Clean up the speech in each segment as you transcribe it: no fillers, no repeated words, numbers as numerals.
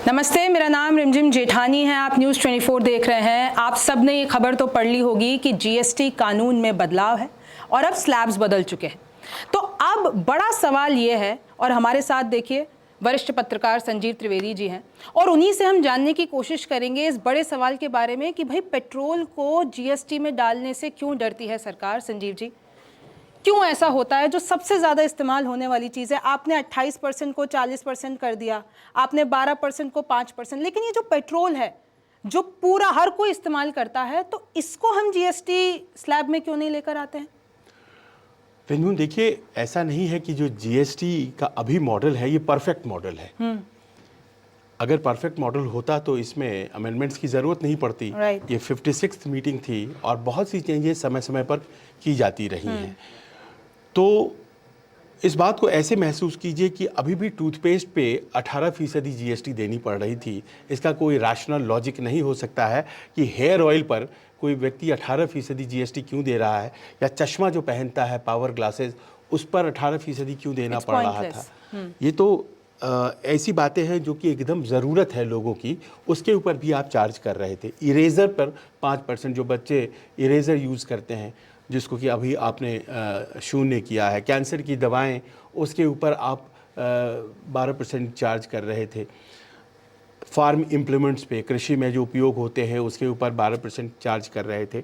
नमस्ते, मेरा नाम रिमझिम जेठानी है। आप न्यूज़ 24 देख रहे हैं। आप सब ने ये खबर तो पढ़ ली होगी कि जीएसटी कानून में बदलाव है और अब स्लैब्स बदल चुके हैं। तो अब बड़ा सवाल ये है, और हमारे साथ देखिए वरिष्ठ पत्रकार संजीव त्रिवेदी जी हैं, और उन्हीं से हम जानने की कोशिश करेंगे इस बड़े सवाल के बारे में कि भाई पेट्रोल को जीएसटी में डालने से क्यों डरती है सरकार। संजीव जी, क्यों ऐसा होता है? जो सबसे ज़्यादा इस्तेमाल होने वाली चीज़ है, आपने 28% को 40% कर दिया, आपने 12% को 5%, लेकिन ये जो पेट्रोल है जो पूरा हर कोई इस्तेमाल करता है, तो इसको हम जीएसटी स्लैब में क्यों नहीं लेकर आते हैं? फिर देखिए, ऐसा नहीं है कि जो जीएसटी का अभी मॉडल है ये परफेक्ट मॉडल है। अगर परफेक्ट मॉडल होता तो इसमें अमेंडमेंट्स की ज़रूरत नहीं पड़ती। ये 56th मीटिंग थी और बहुत सी चेंजेस समय समय पर की जाती रही हैं। तो इस बात को ऐसे महसूस कीजिए कि अभी भी टूथपेस्ट पे 18% जीएसटी देनी पड़ रही थी। इसका कोई रैशनल लॉजिक नहीं हो सकता है कि हेयर ऑयल पर कोई व्यक्ति 18% जीएसटी क्यों दे रहा है, या चश्मा जो पहनता है, पावर ग्लासेस, उस पर 18% क्यों देना पड़ रहा था। ये तो ऐसी बातें हैं जो कि एकदम ज़रूरत है लोगों की, उसके ऊपर भी आप चार्ज कर रहे थे। इरेज़र पर 5%, जो बच्चे इरेज़र यूज़ करते हैं जिसको कि अभी आपने शून्य किया है। कैंसर की दवाएं, उसके ऊपर आप 12% चार्ज कर रहे थे। फार्म इम्प्लीमेंट्स पे, कृषि में जो उपयोग होते हैं, उसके ऊपर 12% चार्ज कर रहे थे।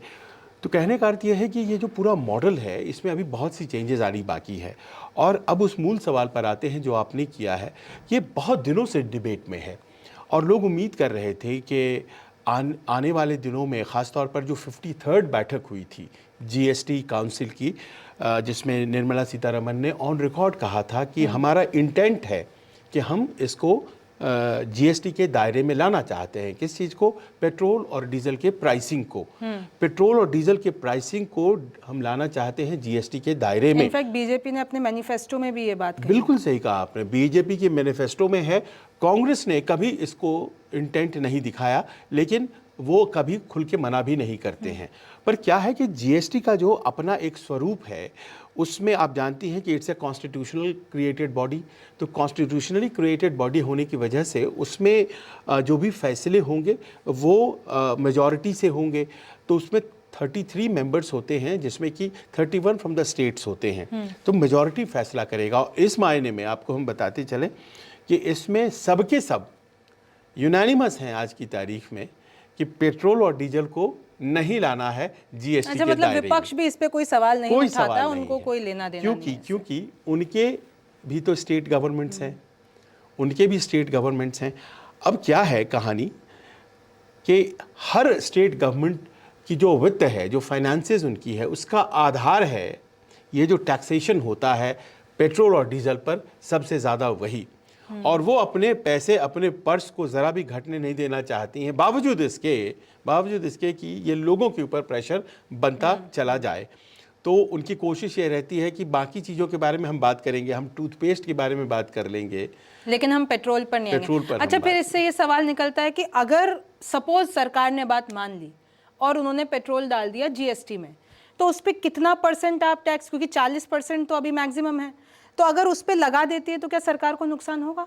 तो कहने का अर्थ यह है कि ये जो पूरा मॉडल है इसमें अभी बहुत सी चेंजेस आनी बाकी है। और अब उस मूल सवाल पर आते हैं जो आपने किया है। ये बहुत दिनों से डिबेट में है और लोग उम्मीद कर रहे थे कि आने वाले दिनों में, ख़ासतौर पर जो 53rd बैठक हुई थी जीएसटी काउंसिल की, जिसमें निर्मला सीतारमण ने ऑन रिकॉर्ड कहा था कि हमारा इंटेंट है कि हम इसको जीएसटी के दायरे में लाना चाहते हैं। किस चीज़ को? पेट्रोल और डीजल के प्राइसिंग को। पेट्रोल और डीजल के प्राइसिंग को हम लाना चाहते हैं जीएसटी के दायरे में। इनफैक्ट बीजेपी ने अपने मैनिफेस्टो में भी ये बात कही। बिल्कुल सही कहा आपने, बीजेपी के मैनिफेस्टो में है। कांग्रेस ने कभी इसको इंटेंट नहीं दिखाया, लेकिन वो कभी खुल के मना भी नहीं करते हैं। पर क्या है कि जीएसटी का जो अपना एक स्वरूप है, उसमें आप जानती हैं कि it's a constitutional created body. तो कॉन्स्टिट्यूशनली क्रिएटेड बॉडी होने की वजह से उसमें जो भी फैसले होंगे वो मेजॉरिटी से होंगे। तो उसमें 33 मेंबर्स होते हैं, जिसमें कि 31 फ्रॉम द स्टेट्स होते हैं। तो मेजॉरिटी फैसला करेगा। और इस मायने में आपको हम बताते चलें कि इसमें सबके सब यूनानिमस हैं आज की तारीख में कि पेट्रोल और डीजल को नहीं लाना है जीएसटी के मतलब दायरे में। विपक्ष भी इस पे कोई सवाल नहीं उठाता, उनको है। कोई लेना देना नहीं है। क्योंकि उनके भी तो स्टेट गवर्नमेंट्स हैं, उनके भी स्टेट गवर्नमेंट्स हैं। अब क्या है कहानी कि हर स्टेट गवर्नमेंट की जो वित्त है, जो फाइनेंसेस उनकी है, उसका आधार है ये जो टैक्सेशन होता है पेट्रोल और डीजल पर, सबसे ज़्यादा वही। और वो अपने पैसे, अपने पर्स को ज़रा भी घटने नहीं देना चाहती हैं, बावजूद इसके कि ये लोगों के ऊपर प्रेशर बनता चला जाए। तो उनकी कोशिश ये रहती है कि बाकी चीज़ों के बारे में हम बात करेंगे, हम टूथपेस्ट के बारे में बात कर लेंगे, लेकिन हम पेट्रोल पर नहीं आएंगे। अच्छा, फिर इससे ये सवाल निकलता है कि अगर सपोज सरकार ने बात मान ली और उन्होंने पेट्रोल डाल दिया जीएसटी में, तो उस पर कितना % आप टैक्स, क्योंकि 40% तो अभी मैक्सिमम है, तो अगर उस पर लगा देती है तो क्या सरकार को नुकसान होगा?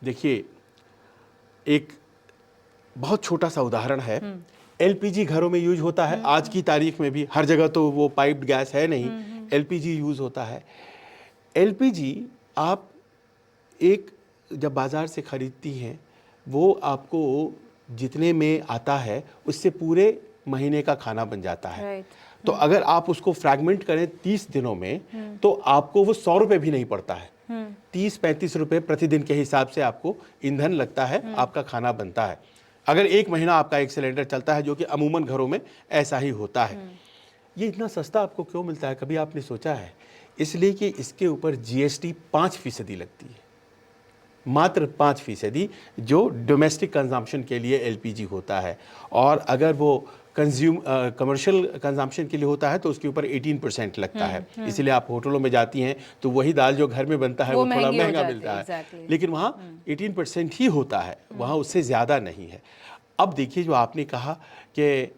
देखिए, एक बहुत छोटा सा उदाहरण है। एलपीजी घरों में यूज होता है आज की तारीख में भी, हर जगह तो वो पाइप्ड गैस है नहीं, एलपीजी यूज होता है। एलपीजी आप एक जब बाजार से खरीदती हैं, वो आपको जितने में आता है उससे पूरे महीने का खाना बन जाता है। तो अगर आप उसको फ्रैगमेंट करें 30 दिनों में, तो आपको वो 100 रुपये भी नहीं पड़ता है। 30-35 रुपये प्रतिदिन के हिसाब से आपको ईंधन लगता है, आपका खाना बनता है। अगर एक महीना आपका एक सिलेंडर चलता है, जो कि अमूमन घरों में ऐसा ही होता है। ये इतना सस्ता आपको क्यों मिलता है, कभी आपने सोचा है? इसलिए कि इसके ऊपर जीएसटी 5% लगती है, मात्र 5%, जो डोमेस्टिक कंजम्पशन के लिए एलपीजी होता है। और अगर वो कमर्शियल कंजम्पशन के लिए होता है तो उसके ऊपर 18% लगता है। इसलिए आप होटलों में जाती हैं तो वही दाल जो घर में बनता है वो थोड़ा महंगा मिलता है, लेकिन वहाँ 18% ही होता है, वहाँ उससे ज़्यादा नहीं है। अब देखिए, जो आपने कहा कि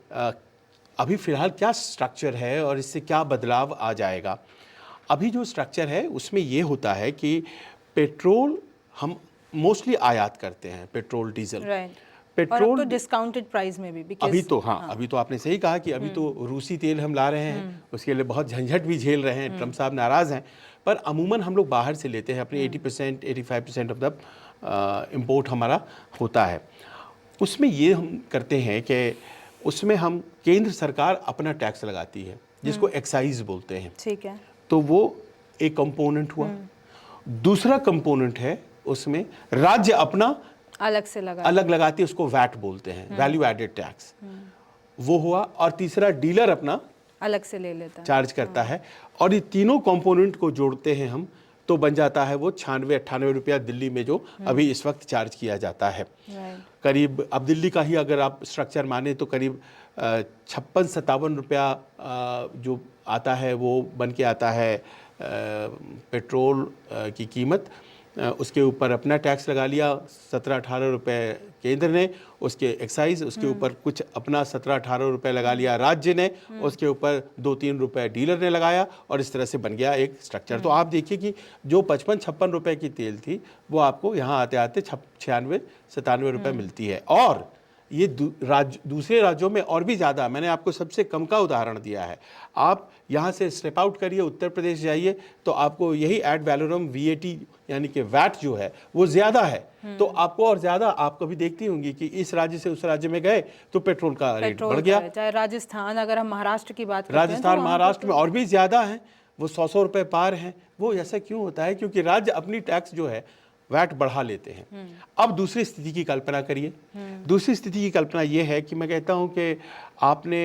अभी फ़िलहाल क्या स्ट्रक्चर है और इससे क्या बदलाव आ जाएगा। अभी जो स्ट्रक्चर है उसमें ये होता है कि पेट्रोल हम मोस्टली आयात करते हैं पेट्रोल डीजल। राइट। पेट्रोल और अब तो डिस्काउंटेड प्राइस में भी अभी तो अभी तो आपने सही कहा कि अभी तो रूसी तेल हम ला रहे हैं, उसके लिए बहुत झंझट भी झेल रहे हैं, ट्रम्प साहब नाराज़ हैं, पर अमूमन हम लोग बाहर से लेते हैं, अपने 80% 85% ऑफ द इम्पोर्ट हमारा होता है। उसमें ये हम करते हैं कि उसमें हम केंद्र सरकार अपना टैक्स लगाती है जिसको एक्साइज बोलते हैं। ठीक है। तो वो एक कंपोनेंट हुआ। दूसरा कंपोनेंट है उसमें राज्य अपना अलग लगाती है, उसको वैट बोलते हैं, वैल्यू एडेड टैक्स, वो हुआ। और तीसरा डीलर अपना अलग से ले लेता है, चार्ज करता है। और ये तीनों कंपोनेंट को जोड़ते हैं हम तो बन जाता है वो 96-98 रुपया दिल्ली में जो अभी इस वक्त चार्ज किया जाता है। करीब अब दिल्ली का ही अगर आप स्ट्रक्चर माने तो करीब 56-57 रुपया जो आता है वो बन के आता है पेट्रोल की कीमत। उसके ऊपर अपना टैक्स लगा लिया 17-18 रुपए केंद्र ने, उसके एक्साइज, उसके ऊपर कुछ अपना 17-18 रुपए लगा लिया राज्य ने, उसके ऊपर 2-3 रुपए डीलर ने लगाया, और इस तरह से बन गया एक स्ट्रक्चर। तो आप देखिए कि जो 55-56 रुपए की तेल थी वो आपको यहाँ आते आते 96-97 रुपए मिलती है। और ये दूसरे राज्यों में और भी ज़्यादा। मैंने आपको सबसे कम का उदाहरण दिया है। आप यहाँ से स्टेप आउट करिए, उत्तर प्रदेश जाइए तो आपको यही एड वैलोरम VAT यानी कि वैट जो है वो ज़्यादा है। तो आपको और ज़्यादा, आप कभी देखती होंगी कि इस राज्य से उस राज्य में गए तो पेट्रोल का रेट बढ़ गया। चाहे राजस्थान, अगर हम महाराष्ट्र की बात करते हैं, राजस्थान महाराष्ट्र में और भी ज़्यादा है, वो 100 रुपये पार हैं। वो ऐसा क्यों होता है? क्योंकि राज्य अपनी टैक्स जो है वैट बढ़ा लेते हैं। अब दूसरी स्थिति की कल्पना करिए। दूसरी स्थिति की कल्पना यह है कि मैं कहता हूं कि आपने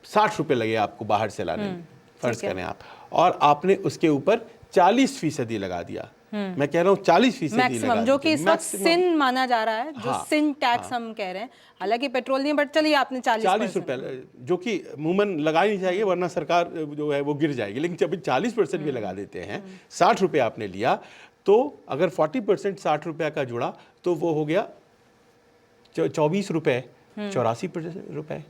60 रुपये लगे आपको बाहर से लाने में, फर्ज करें आप, और आपने उसके ऊपर 40% लगा दिया। मैं कह रहा हूँ 40% मैक्सिमम, जो कि इस वक्त सिन माना जा रहा है, जो सिन टैक्स हम कह रहे हैं। हालांकि पेट्रोल नहीं, बट चलिए आपने 40 रुपये, जो कि अमूमन लगा नहीं चाहिए वरना सरकार जो है वो गिर जाएगी, लेकिन जब 40% भी लगा देते हैं, 60 रुपये आपने लिया, तो अगर 40% 60 रुपये का जुड़ा तो वो हो गया 24 रुपये, 84 रुपये।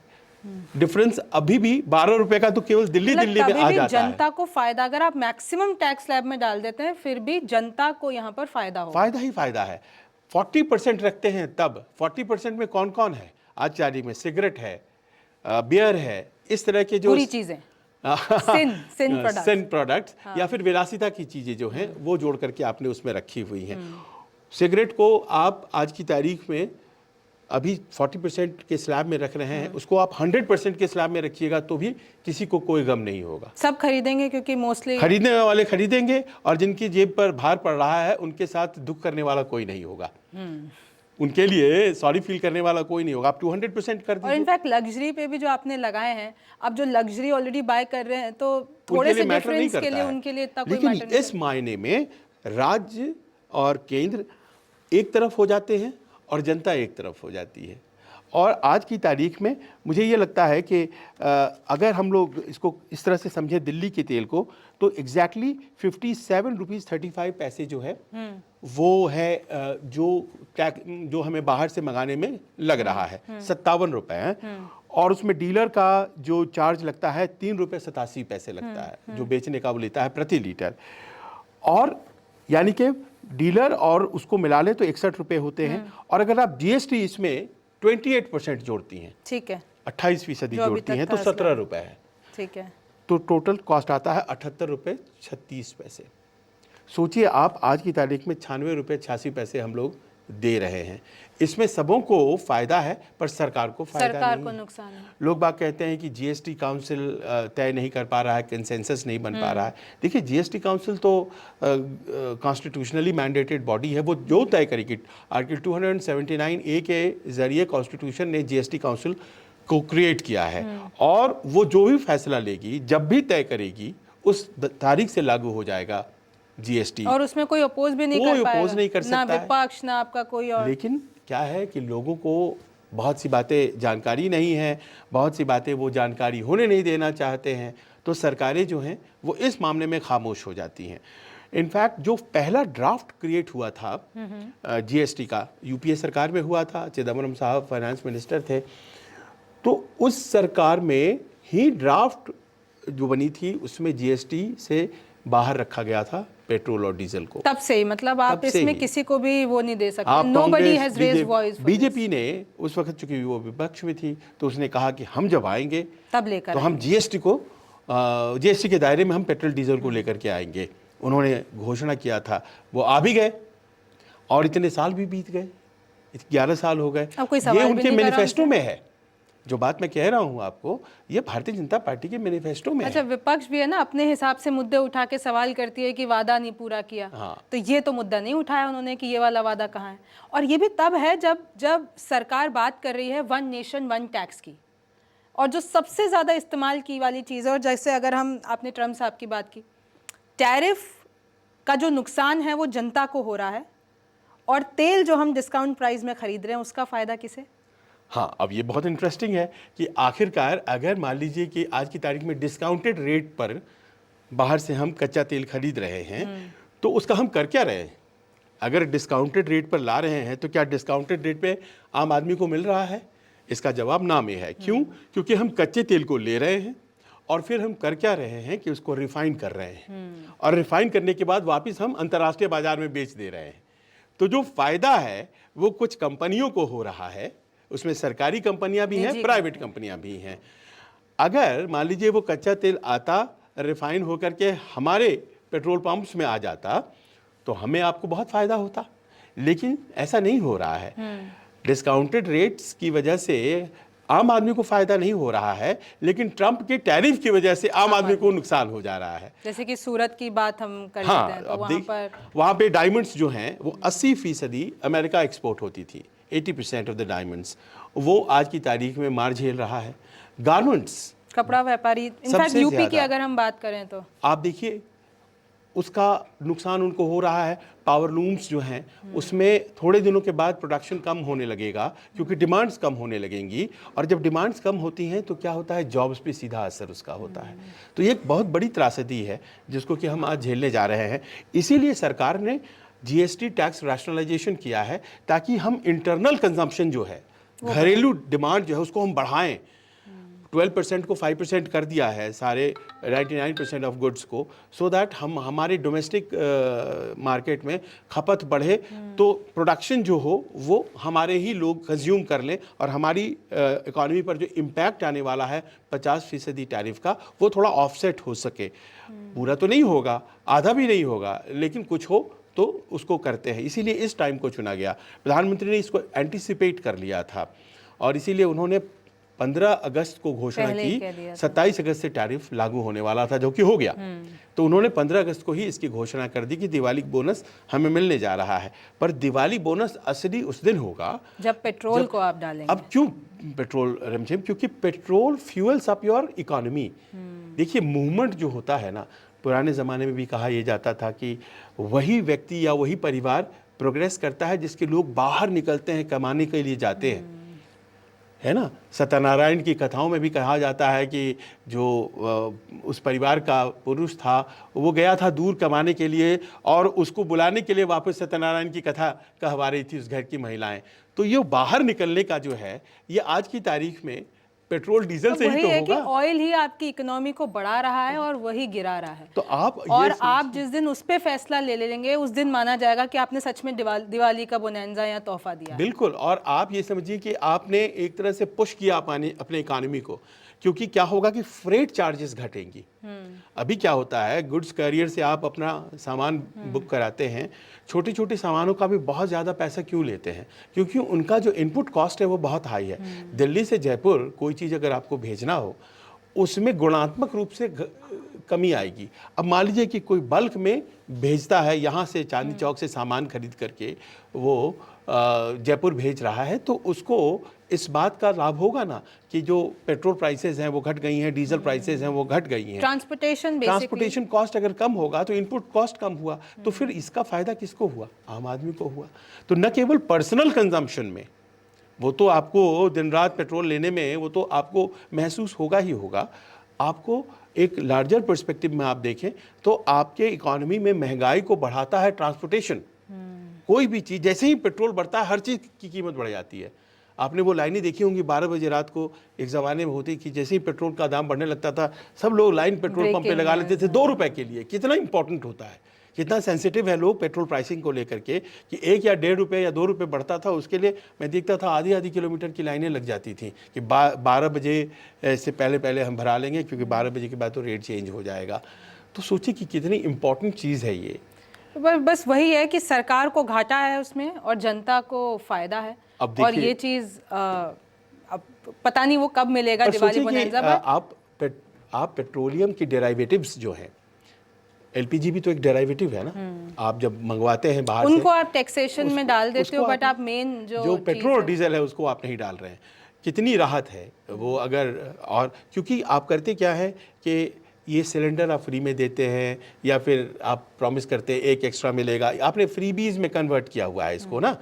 डिफरेंस अभी भी 12 रुपये का तो केवल दिल्ली में आ जाता है। जनता को फायदा, अगर आप मैक्सिमम टैक्स स्लैब में डाल देते हैं फिर भी जनता को यहाँ पर फायदा हो, फायदा ही फायदा है। 40% रखते हैं तब 40% में कौन कौन है? आज जारी में सिगरेट है, बियर है, इस तरह के जो पूरी चीजें सिन प्रोडक्ट्स या फिर विलासिता की चीज़ें जो हैं वो जोड़ करके आपने उसमें रखी हुई हैं। सिगरेट को आप आज की तारीख में अभी 40% के स्लैब में रख रहे हैं, उसको आप 100% के स्लैब में रखिएगा तो भी किसी को कोई गम नहीं होगा। सब खरीदेंगे, क्योंकि मोस्टली खरीदने वाले खरीदेंगे, और जिनकी जेब पर भार पड़ रहा है उनके साथ दुख करने वाला कोई नहीं होगा। उनके लिए सॉरी फील करने वाला कोई नहीं होगा। आप 200% कर दीजिए। और इनफैक्ट लग्जरी पे भी जो आपने लगाए हैं, अब जो लग्जरी ऑलरेडी बाय कर रहे हैं तो थोड़े से डिफरेंस के लिए उनके लिए इतना कोई मैटर नहीं। लेकिन इस मायने में राज्य और केंद्र एक तरफ हो जाते हैं और जनता एक तरफ हो जाती है। और आज की तारीख में मुझे ये लगता है कि अगर हम लोग इसको इस तरह से समझे दिल्ली के तेल को, तो एग्जैक्टली 57 रुपीज़ 35 पैसे जो है वो है जो हमें बाहर से मंगाने में लग रहा है, 57 रुपये है। और उसमें डीलर का जो चार्ज लगता है 3 रुपये 87 पैसे लगता है, जो बेचने का वो लेता है प्रति लीटर। और यानी कि डीलर और उसको मिला ले तो 61 रुपये होते हैं। और अगर आप GST इसमें 28% जोड़ती हैं, ठीक है, 28% जोड़ती हैं, तो 17 रुपये है, ठीक है। तो टोटल कॉस्ट आता है 78 रुपये 36 पैसे। सोचिए आप, आज की तारीख में 96 रुपये 86 पैसे हम लोग दे रहे हैं। इसमें सबों को फायदा है, पर सरकार को फायदा नहीं, सरकार को नुकसान है। लोग बात कहते हैं कि GST काउंसिल तय नहीं कर पा रहा है, कंसेंसस नहीं बन पा रहा है। देखिए, GST काउंसिल तो कॉन्स्टिट्यूशनली मैंडेटेड बॉडी है, वो जो तय करेगी। आर्टिकल 279A के जरिए कॉन्स्टिट्यूशन ने GST काउंसिल को क्रिएट किया है, और वो जो भी फैसला लेगी, जब भी तय करेगी, उस तारीख से लागू हो जाएगा GST। और उसमें कोई अपोज भी नहीं कर पाएगा, अपोज नहीं कर सकता, ना विपक्ष ना आपका कोई और। लेकिन क्या है कि लोगों को बहुत सी बातें जानकारी नहीं है, बहुत सी बातें वो जानकारी होने नहीं देना चाहते हैं, तो सरकारें जो हैं वो इस मामले में खामोश हो जाती हैं। इनफैक्ट जो पहला ड्राफ्ट क्रिएट हुआ था GST का, UPA सरकार में हुआ था, चिदम्बरम साहब फाइनेंस मिनिस्टर थे, तो उस सरकार में ही ड्राफ्ट जो बनी थी उसमें GST से बाहर रखा गया था पेट्रोल और डीजल को। तब से ही मतलब आप तब से इसमें ही। किसी को भी वो नहीं दे सकते, nobody has raised voice. BJP ने उस वक्त चूंकि वो विपक्ष में थी तो उसने कहा कि हम जब आएंगे तब लेकर तो हम जीएसटी के दायरे में हम पेट्रोल डीजल को लेकर के आएंगे। उन्होंने घोषणा किया था, वो आ भी गए और इतने साल भी बीत गए, 11 साल हो गए। ये उनके मैनिफेस्टो में है। जो बात मैं कह रहा हूं आपको, ये भारतीय जनता पार्टी के मैनिफेस्टो में अच्छा, विपक्ष भी है ना अपने हिसाब से मुद्दे उठा के सवाल करती है कि वादा नहीं पूरा किया। हाँ। तो ये तो मुद्दा नहीं उठाया उन्होंने कि ये वाला वादा कहाँ है। और ये भी तब है जब सरकार बात कर रही है वन नेशन वन टैक्स की, और जो सबसे ज़्यादा इस्तेमाल की वाली चीज़ है, और जैसे अगर हम आपने ट्रम्प साहब की बात की, टैरिफ का जो नुकसान है वो जनता को हो रहा है, और तेल जो हम डिस्काउंट प्राइस में खरीद रहे हैं उसका फ़ायदा किसे? हाँ, अब ये बहुत इंटरेस्टिंग है कि आखिरकार अगर मान लीजिए कि आज की तारीख में डिस्काउंटेड रेट पर बाहर से हम कच्चा तेल खरीद रहे हैं तो उसका हम कर क्या रहे हैं? अगर डिस्काउंटेड रेट पर ला रहे हैं तो क्या डिस्काउंटेड रेट पे आम आदमी को मिल रहा है? इसका जवाब ना में है। क्यों? क्योंकि हम कच्चे तेल को ले रहे हैं और फिर हम कर क्या रहे हैं कि उसको रिफाइन कर रहे हैं, और रिफाइन करने के बाद वापस हम अंतर्राष्ट्रीय बाजार में बेच दे रहे हैं। तो जो फायदा है वो कुछ कंपनियों को हो रहा है, उसमें सरकारी कंपनियां भी हैं, प्राइवेट कंपनियां भी हैं। अगर मान लीजिए वो कच्चा तेल आता रिफाइन होकर के हमारे पेट्रोल पंप्स में आ जाता तो हमें आपको बहुत फायदा होता, लेकिन ऐसा नहीं हो रहा है। डिस्काउंटेड रेट्स की वजह से आम आदमी को फायदा नहीं हो रहा है, लेकिन ट्रंप के टैरिफ की वजह से आम आदमी को नुकसान हो जा रहा है। जैसे कि सूरत की बात हम कर हाँ, लेते हैं तो अब वहाँ पे डायमंड्स जो हैं वो 80% अमेरिका एक्सपोर्ट होती थी। 80% ऑफ द डायमंड्स वो आज की तारीख में मार झेल रहा है। गारमेंट्स, कपड़ा व्यापारी, इनफैक्ट यूपी की अगर हम बात करें तो आप देखिए उसका नुकसान उनको हो रहा है। पावर लूम्स जो हैं उसमें थोड़े दिनों के बाद प्रोडक्शन कम होने लगेगा क्योंकि डिमांड्स कम होने लगेंगी, और जब डिमांड्स कम होती हैं तो क्या होता है, जॉब्स पे सीधा असर उसका होता है। तो ये एक बहुत बड़ी त्रासदी है जिसको कि हम आज झेलने जा रहे हैं। इसीलिए सरकार ने जीएसटी टैक्स रैशनलाइजेशन किया है ताकि हम इंटरनल कंजम्पशन जो है, घरेलू डिमांड जो है उसको हम बढ़ाएं। 12% को 5% कर दिया है सारे 99% ऑफ गुड्स को, सो दैट हम हमारे डोमेस्टिक मार्केट में खपत बढ़े तो प्रोडक्शन जो हो वो हमारे ही लोग कंज्यूम कर लें, और हमारी इकॉनमी पर जो इम्पैक्ट आने वाला है 50% टैरिफ का वो थोड़ा ऑफसेट हो सके। पूरा तो नहीं होगा, आधा भी नहीं होगा, लेकिन कुछ हो तो उसको करते हैं। इसीलिए इस टाइम को चुना गया। प्रधानमंत्री ने इसको एंटिसिपेट कर लिया था और इसीलिए उन्होंने 15 अगस्त को घोषणा की। 27 अगस्त से टैरिफ लागू होने वाला था जो कि हो गया, तो उन्होंने 15 अगस्त को ही इसकी घोषणा कर दी कि दिवाली बोनस हमें मिलने जा रहा है। पर दिवाली बोनस असली उस दिन होगा जब पेट्रोल को आप डालेंगे। अब क्यों पेट्रोल रमझिम? क्योंकि petrol fuels up your economy. देखिए मूवमेंट जो होता है ना, पुराने ज़माने में भी कहा यह जाता था कि वही व्यक्ति या वही परिवार प्रोग्रेस करता है जिसके लोग बाहर निकलते हैं, कमाने के लिए जाते हैं, है ना। सत्यनारायण की कथाओं में भी कहा जाता है कि जो उस परिवार का पुरुष था वो गया था दूर कमाने के लिए और उसको बुलाने के लिए वापस सत्यनारायण की कथा कहवा रही थी उस घर की महिलाएं। तो ये बाहर निकलने का जो है ये आज की तारीख में पेट्रोल डीजल से ही तो होगा। कि ऑयल ही आपकी इकोनॉमी को बढ़ा रहा है और वही गिरा रहा है। तो आप जिस दिन उस पे फैसला ले लेंगे उस दिन माना जाएगा कि आपने सच में दिवाली का बोनेंजा या तोहफा दिया। बिल्कुल। और आप ये समझिए कि आपने एक तरह से पुश किया अपने इकोनॉमी को, क्योंकि क्या होगा कि फ्रेट चार्जेस घटेंगी। अभी क्या होता है, गुड्स कैरियर से आप अपना सामान बुक कराते हैं, छोटे छोटे सामानों का भी बहुत ज़्यादा पैसा क्यों लेते हैं? क्योंकि उनका जो इनपुट कॉस्ट है वो बहुत हाई है। दिल्ली से जयपुर कोई चीज़ अगर आपको भेजना हो उसमें गुणात्मक रूप से कमी आएगी। अब मान लीजिए कि कोई बल्क में भेजता है, यहाँ से चांदनी चौक से सामान खरीद करके वो जयपुर भेज रहा है, तो उसको इस बात का लाभ होगा ना कि जो पेट्रोल प्राइसेस हैं वो घट गई हैं, डीजल प्राइसेस हैं वो घट गई हैं। ट्रांसपोर्टेशन कॉस्ट अगर कम होगा तो इनपुट कॉस्ट कम हुआ, तो फिर इसका फायदा किसको हुआ? आम आदमी को हुआ। तो न केवल पर्सनल कंजम्पशन में, वो तो आपको दिन रात पेट्रोल लेने में वो तो आपको महसूस होगा ही होगा, आपको एक लार्जर पर्सपेक्टिव में आप देखें तो आपके इकोनॉमी में महंगाई को बढ़ाता है ट्रांसपोर्टेशन। कोई भी चीज़, जैसे ही पेट्रोल बढ़ता है हर चीज़ की कीमत बढ़ जाती है। आपने वो लाइनें देखी होंगी 12 बजे रात को, एक ज़माने में होती कि जैसे ही पेट्रोल का दाम बढ़ने लगता था सब लोग लाइन पेट्रोल पंप पे लगा लेते थे 2 रुपए के लिए। कितना इंपॉर्टेंट होता है, कितना सेंसिटिव है लोग पेट्रोल प्राइसिंग को लेकर के, कि 1 या 1.5 रुपये या 2 रुपये बढ़ता था उसके लिए मैं देखता था आधी किलोमीटर की लाइनें लग जाती थी कि 12 बजे से पहले हम भरा लेंगे, क्योंकि 12 बजे के बाद तो रेट चेंज हो जाएगा। तो सोचिए कि कितनी इंपॉर्टेंट चीज़ है ये। बस वही है कि सरकार को घाटा है उसमें और जनता को फायदा है। और ये चीज़ अब पता नहीं वो कब मिलेगा, दिवाली बोनंजा पर। आप पेट्रोलियम की डेराइवेटिव्स जो हैं, एलपीजी भी तो एक डेराइवेटिव है ना, आप जब मंगवाते हैं बाहर उनको से, आप टैक्सेशन में डाल देते हो, बट आप मेन जो पेट्रोल और डीजल है उसको आप नहीं डाल रहे हैं। कितनी राहत है वो अगर, और क्योंकि आप करते क्या है कि ये सिलेंडर आप फ्री में देते हैं या फिर आप प्रॉमिस करते हैं एक एक्स्ट्रा मिलेगा, आपने फ्रीबीज में कन्वर्ट किया हुआ है इसको ना।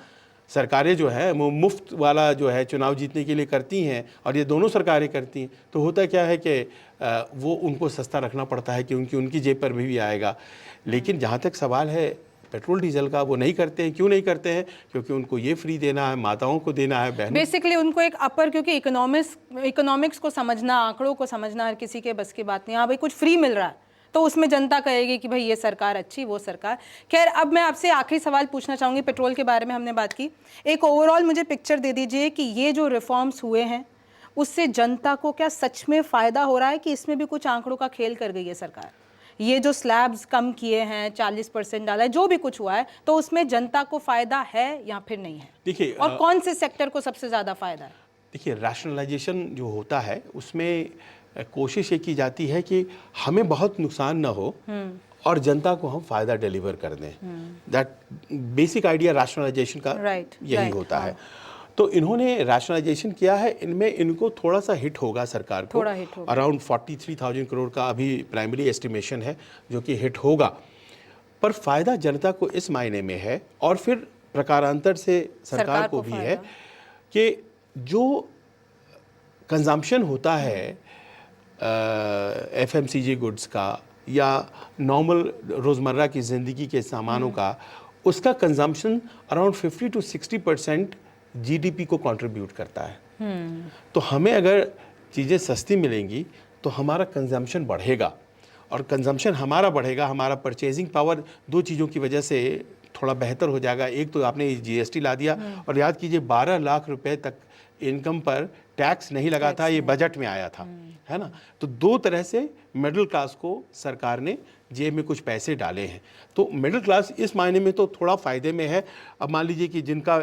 सरकारें जो है वो मुफ्त वाला जो है चुनाव जीतने के लिए करती हैं, और ये दोनों सरकारें करती हैं, तो होता क्या है कि वो उनको सस्ता रखना पड़ता है क्योंकि उनकी जेब पर भी आएगा। लेकिन जहाँ तक सवाल है पेट्रोल डीजल का, वो नहीं करते हैं। क्यों नहीं करते हैं? क्योंकि उनको ये फ्री देना है, माताओं को देना है, बहनों। बेसिकली उनको एक अपर, क्योंकि इकोनॉमिक्स को समझना, आंकड़ों को समझना हर किसी के बस की बात नहीं। हाँ भाई कुछ फ्री मिल रहा है तो उसमें जनता कहेगी कि भाई ये सरकार अच्छी, वो सरकार। खैर, अब मैं आपसे आखिरी सवाल पूछना चाहूँगी। पेट्रोल के बारे में हमने बात की, एक ओवरऑल मुझे पिक्चर दे दीजिए कि ये जो रिफॉर्म्स हुए हैं उससे जनता को क्या सच में फ़ायदा हो रहा है, कि इसमें भी कुछ आंकड़ों का खेल कर गई है सरकार? ये जो स्लैब्स कम किए हैं, 40% डाला है, जो भी कुछ हुआ है, तो उसमें जनता को फ़ायदा है या फिर नहीं है? देखिए, और कौन से सेक्टर को सबसे ज़्यादा फ़ायदा है? देखिए, रैशनलाइजेशन जो होता है उसमें कोशिश ये की जाती है कि हमें बहुत नुकसान ना हो और जनता को हम फायदा डिलीवर कर दें। दैट बेसिक आइडिया रैशनलाइजेशन का यही होता है। तो इन्होंने रैशनलाइजेशन किया है, इनमें इनको थोड़ा सा हिट होगा सरकार को, अराउंड 43,000 करोड़ का अभी प्राइमरी एस्टिमेशन है जो कि हिट होगा। पर फायदा जनता को इस मायने में है, और फिर प्रकारांतर से सरकार को भी है, कि जो कंजम्पशन होता है एफएमसीजी गुड्स का या नॉर्मल रोज़मर्रा की ज़िंदगी के सामानों का, उसका कंजम्पशन अराउंड 50 to 60% जीडीपी को कंट्रीब्यूट करता है। तो हमें अगर चीज़ें सस्ती मिलेंगी तो हमारा कंजम्पशन बढ़ेगा, और कंजम्पशन हमारा बढ़ेगा, हमारा परचेजिंग पावर 2 चीज़ों की वजह से थोड़ा बेहतर हो जाएगा। एक तो आपने जीएसटी ला दिया, और याद कीजिए 12 लाख रुपए तक इनकम पर टैक्स नहीं लगा था, ये बजट में आया था, है ना। तो 2 तरह से मिडिल क्लास को सरकार ने जेब में कुछ पैसे डाले हैं। तो मिडिल क्लास इस मायने में तो थोड़ा फ़ायदे में है। अब मान लीजिए कि जिनका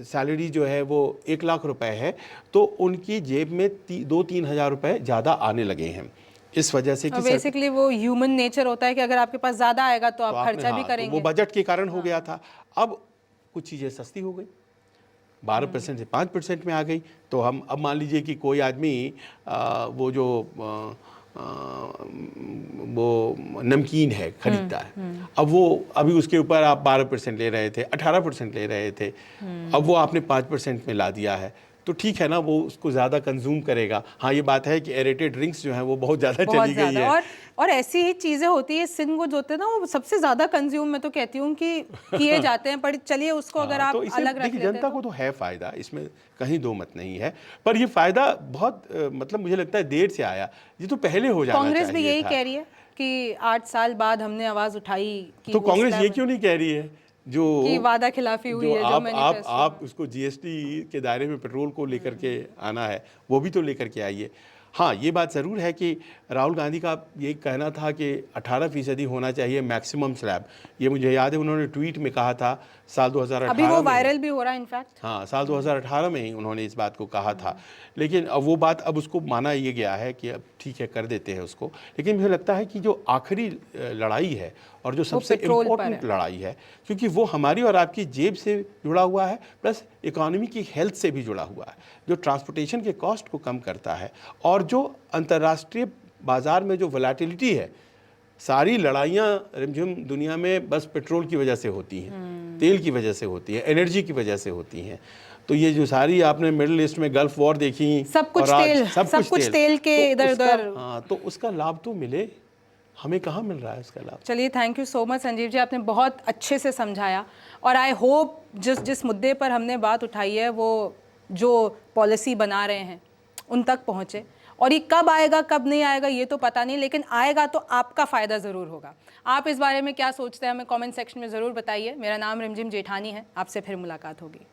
सैलरी जो है वो 1 लाख रुपए है, तो उनकी जेब में 2-3 हज़ार रुपये ज़्यादा आने लगे हैं, इस वजह से कि बेसिकली वो ह्यूमन नेचर होता है कि अगर आपके पास ज़्यादा आएगा तो आप खर्चा भी करेंगे। तो वो बजट के कारण हो गया था। अब कुछ चीज़ें सस्ती हो गई, 12% से 5% में आ गई। तो हम अब मान लीजिए कि कोई आदमी वो जो वो नमकीन है खरीदता है, अब वो अभी उसके ऊपर आप 12% ले रहे थे, 18% ले रहे थे, अब वो आपने 5% में ला दिया है, तो ठीक है ना, वो उसको ज़्यादा कंज्यूम करेगा। हाँ, ये बात है कि एरेटेड ड्रिंक्स जो हैं वो बहुत ज़्यादा चली गई है, और ऐसी ही चीज़ें होती है, सिंह जो होते हैं ना, वो सबसे ज़्यादा कंज्यूम मैं तो कहती हूँ कि किए जाते हैं। पर चलिए उसको अगर आप अलग रख लेते हैं, जनता को तो है फ़ायदा, इसमें कहीं दो मत नहीं है। पर ये फ़ायदा बहुत मतलब मुझे लगता है देर से आया, ये तो पहले हो जाना चाहिए था। कांग्रेस भी यही कह रही है कि 8 साल बाद हमने आवाज़ उठाई। तो कांग्रेस ये क्यों नहीं कह रही है जो कि वादा खिलाफी हुई है, जो आप उसको जीएसटी के दायरे में पेट्रोल को लेकर के आना है, वो भी तो लेकर के आइए। हाँ, ये बात ज़रूर है कि राहुल गांधी का ये कहना था कि 18% होना चाहिए मैक्सिमम स्लैब। ये मुझे याद है उन्होंने ट्वीट में कहा था साल 2018 अभी वो वायरल भी हो रहा है इनफैक्ट। हाँ, साल 2018 में ही उन्होंने इस बात को कहा था, लेकिन अब वो बात अब उसको माना ये गया है कि अब ठीक है कर देते हैं उसको। लेकिन मुझे लगता है कि जो आखिरी लड़ाई है और जो सबसे इम्पोर्टेंट लड़ाई है, क्योंकि वो हमारी और आपकी जेब से जुड़ा हुआ है, प्लस इकोनॉमी की हेल्थ से भी जुड़ा हुआ है, जो ट्रांसपोर्टेशन के कॉस्ट को कम करता है, और जो अंतर्राष्ट्रीय बाज़ार में जो वोलेटिलिटी है, सारी लड़ाइयाँ रिमझिम दुनिया में बस पेट्रोल की वजह से होती हैं, तेल की वजह से होती हैं, एनर्जी की वजह से होती हैं। तो ये जो सारी आपने मिडिल ईस्ट में गल्फ वॉर देखी, सब कुछ तेल के इधर उधर, हाँ, तो उसका लाभ तो मिले, हमें कहाँ मिल रहा है उसका लाभ। चलिए, thank you so much Sanjeev ji, आपने बहुत अच्छे से समझाया, और आई होप जिस मुद्दे पर हमने बात उठाई है वो जो पॉलिसी बना रहे हैं उन तक पहुँचे। और ये कब आएगा कब नहीं आएगा ये तो पता नहीं, लेकिन आएगा तो आपका फ़ायदा ज़रूर होगा। आप इस बारे में क्या सोचते हैं हमें कमेंट सेक्शन में ज़रूर बताइए। मेरा नाम रिमझिम जेठानी है, आपसे फिर मुलाकात होगी।